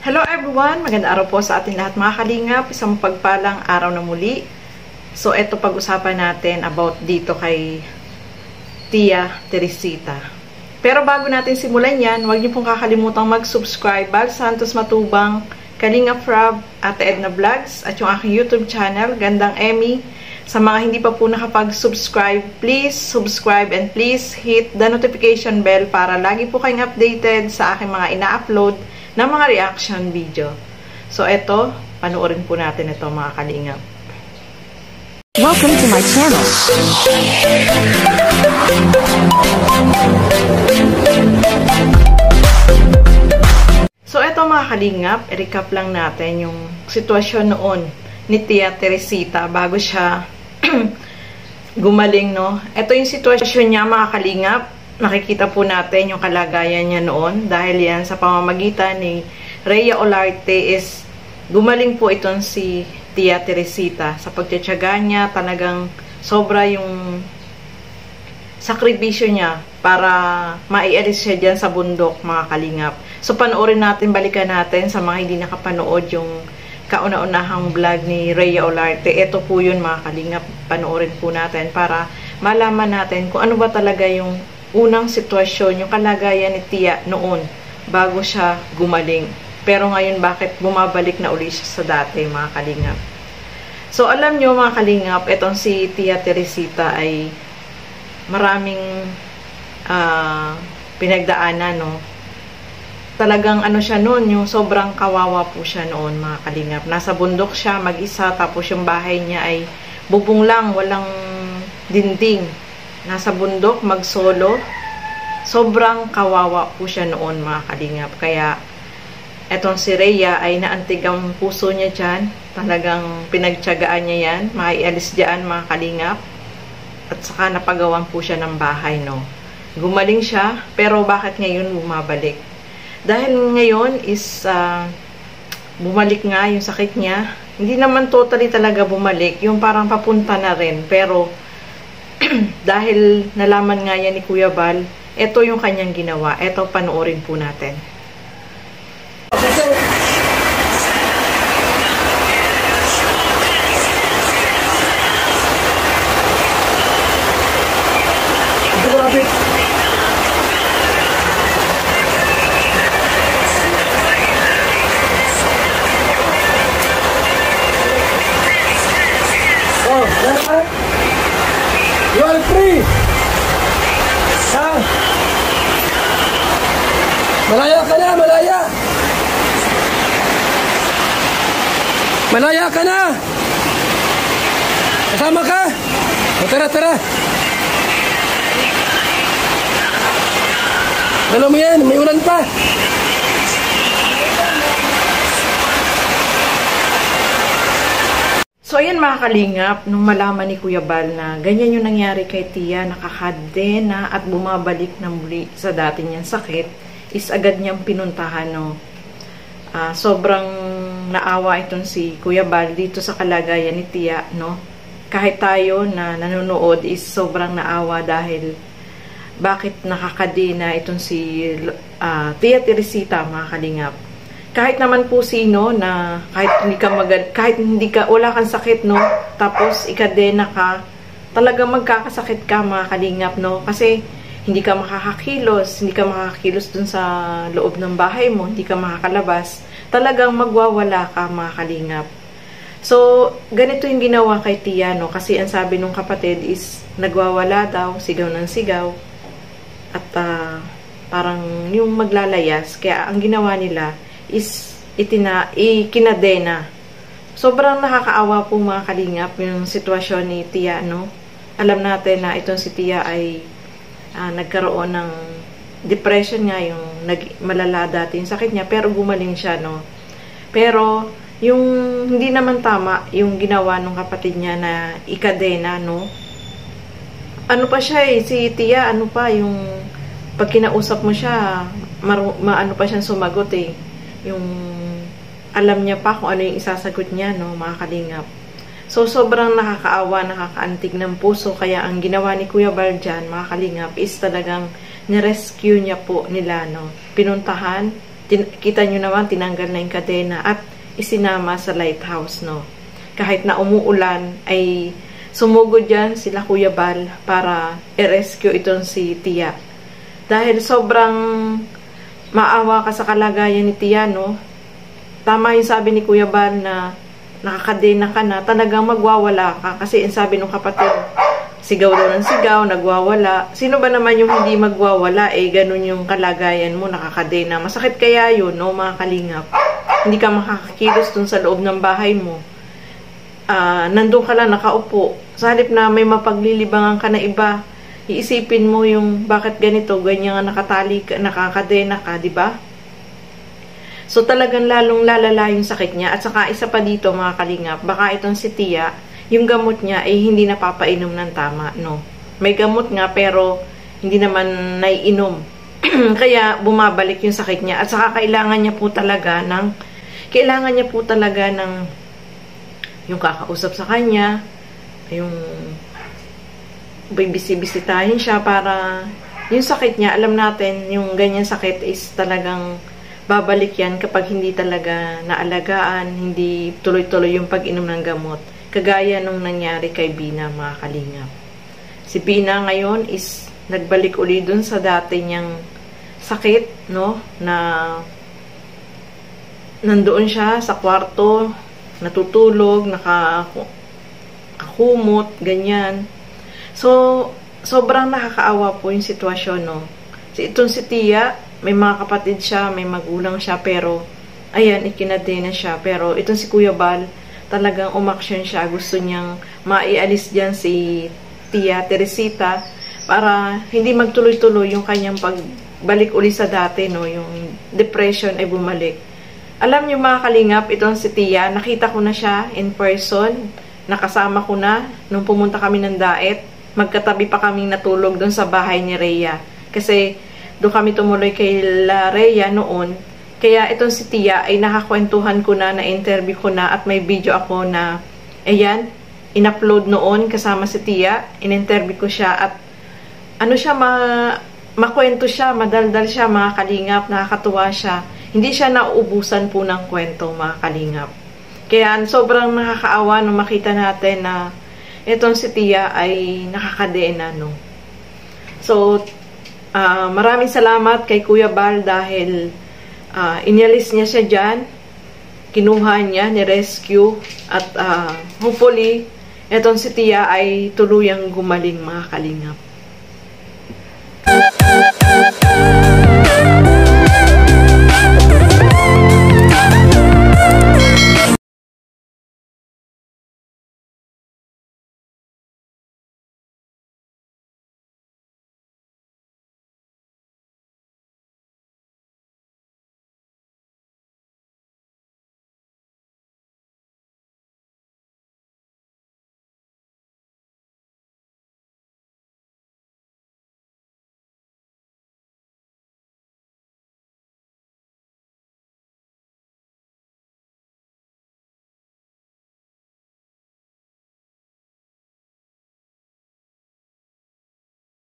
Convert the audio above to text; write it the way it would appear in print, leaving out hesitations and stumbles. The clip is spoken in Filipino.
Hello everyone! Magandang araw po sa ating lahat mga kalingap. Isang pagpalang araw na muli. So, eto pag-usapan natin about dito kay Tia Teresita. Pero bago natin simulan yan, huwag niyo pong kakalimutang mag-subscribe. Bal Santos Matubang, Kalingap Rob, Ate Edna Vlogs, at yung aking YouTube channel, Gandang Emmy. Sa mga hindi pa po nakapag-subscribe, please subscribe and please hit the notification bell para lagi po kayong updated sa aking mga ina-upload na mga reaction video. So, eto, panoorin po natin ito mga kalingap. Welcome to my channel. So, eto mga kalingap, i-recap lang natin yung sitwasyon noon ni Tia Teresita bago siya gumaling, no? Ito yung sitwasyon niya mga kalingap. Nakikita po natin yung kalagayan niya noon dahil yan sa pamamagitan ni Rhea Olarte is gumaling po itong si Tia Teresita. Sa pagtitiyaga niya, talagang sobra yung sakripisyo niya para maialis siya dyan sa bundok mga kalingap. So panoorin natin, balikan natin sa mga hindi nakapanood yung kauna-unahang vlog ni Rhea Olarte. Ito po yun mga kalingap, panoorin po natin para malaman natin kung ano ba talaga yung unang sitwasyon, yung kalagayan ni Tia noon bago siya gumaling. Pero ngayon bakit bumabalik na uli siya sa dati mga kalingap. So alam nyo mga kalingap, itong si Tia Teresita ay maraming pinagdaanan, no? Talagang ano siya noon, yung sobrang kawawa po siya noon mga kalingap. Nasa bundok siya mag-isa, tapos yung bahay niya ay bubong lang, walang dinding. Nasa bundok, mag-solo. Sobrang kawawa po siya noon mga kalingap. Kaya, etong si Rhea ay naantig ang puso niya dyan. Talagang pinagtiyagaan niya yan. Maialis dyan mga kalingap. At saka napagawan po siya ng bahay, no. Gumaling siya, pero bakit ngayon bumabalik? Dahil ngayon is bumalik nga yung sakit niya. Hindi naman totally talaga bumalik. Yung parang papunta na rin. Pero, dahil nalaman nga yan ni Kuya Bal, ito yung kanyang ginawa. Ito, panoorin po natin. You are free! Ha? Malaya ka na! Malaya! Malaya ka na! Kasama ka! O tara, tara! Dalo mo yan! May ulan pa! So, ayan mga kalingap, nung malaman ni Kuya Bal na ganyan yung nangyari kay Tia, nakakadena at bumabalik na muli sa dati niyang sakit, is agad niyang pinuntahan, no. Sobrang naawa itong si Kuya Bal dito sa kalagayan ni Tia, no. Kahit tayo na nanonood is sobrang naawa dahil bakit nakakadena itong si Tia Teresita mga kalingap. Kahit naman po sino na kahit hindi ka wala kang sakit, no, tapos ikadena ka, talagang magkakasakit ka mga kalingap, no, kasi hindi ka makakakilos dun sa loob ng bahay mo, hindi ka makakalabas, talagang magwawala ka mga kalingap. So ganito yung ginawa kay Tia, no, kasi ang sabi nung kapatid is nagwawala daw, sigaw ng sigaw at parang yung maglalayas, kaya ang ginawa nila is ikinadena. Sobrang nakakaawa po mga kalingap yung sitwasyon ni Tia, no. Alam natin na itong si Tia ay nagkaroon ng depression nga, yung malala dati yung sakit niya, pero gumaling siya, no. Pero yung hindi naman tama yung ginawa ng kapatid niya na ikadena, no. Ano pa siya si Tia, ano pa yung pag kinausap mo siya, maano pa siyang sumagot yung alam niya pa kung ano yung isasagot niya, no, mga kalingap. So, sobrang nakakaawa, nakakaantig ng puso. Kaya, ang ginawa ni Kuya Bal dyan, mga kalingap, is talagang nirescue niya po nila, no. Pinuntahan, kita nyo naman, tinanggal na yung kadena at isinama sa lighthouse, no. Kahit na umuulan, ay sumugod dyan sila Kuya Bal para i-rescue itong si Tia. Dahil sobrang maawa ka sa kalagayan ni Tia, no. Tama yung sabi ni Kuya Bal na nakakadena ka na, talagang magwawala ka. Kasi yung sabi ng kapatid, sigaw daw ng sigaw, nagwawala. Sino ba naman yung hindi magwawala? Ganun yung kalagayan mo, nakakadena. Masakit kaya yun, no, mga kalingap? Hindi ka makakakilos dun sa loob ng bahay mo. Nandun ka lang, nakaupo. Sa halip na may mapaglilibangan ka na iba, iisipin mo yung bakit ganito, ganyan nakatali ka, nakakadena ka, di ba? So talagang lalong lalala yung sakit niya. At saka isa pa dito, mga kalingap, baka itong si Tia, yung gamot niya ay hindi napapainom ng tama, no. May gamot nga pero hindi naman naiinom. Kaya bumabalik yung sakit niya. At saka kailangan niya po talaga ng yung kakausap sa kanya, yung bibisitahin siya para yung sakit niya, alam natin, yung ganyan sakit is talagang babalik yan kapag hindi talaga naalagaan, hindi tuloy-tuloy yung pag-inom ng gamot. Kagaya nung nangyari kay Bina, mga kalingap. Si Bina ngayon is nagbalik uli dun sa dati niyang sakit, no? Na nandoon siya sa kwarto, natutulog, nakakumot, ganyan. So, sobrang nakakaawa po yung sitwasyon, no? Itong si Tia, may mga kapatid siya, may magulang siya, pero ayan, ikinadena siya. Pero itong si Kuya Bal, talagang umaksyon siya. Gusto niyang maialis dyan si Tia Teresita para hindi magtuloy-tuloy yung kanyang pagbalik uli sa dati, no? Yung depression ay bumalik. Alam niyo, mga kalingap, itong si Tia, nakita ko na siya in person. Nakasama ko na nung pumunta kami ng Daet. Magkatabi pa kaming natulog doon sa bahay ni Rhea. Kasi doon kami tumuloy kay La Rhea noon. Kaya itong si Tia ay nakakwentuhan ko na, na-interview ko na at may video ako na, ayan, in-upload noon kasama si Tia. In-interview ko siya at ano siya, makwento siya, madaldal siya, mga kalingap, nakakatuwa siya. Hindi siya nauubusan po ng kwento, mga kalingap. Kaya sobrang nakakaawa nung makita natin na itong si Tia ay nakakadena, no. So, maraming salamat kay Kuya Bal dahil inalis niya siya dyan, kinuha niya, ni-rescue, at hopefully, etong si Tia ay tuluyang gumaling, mga kalingap.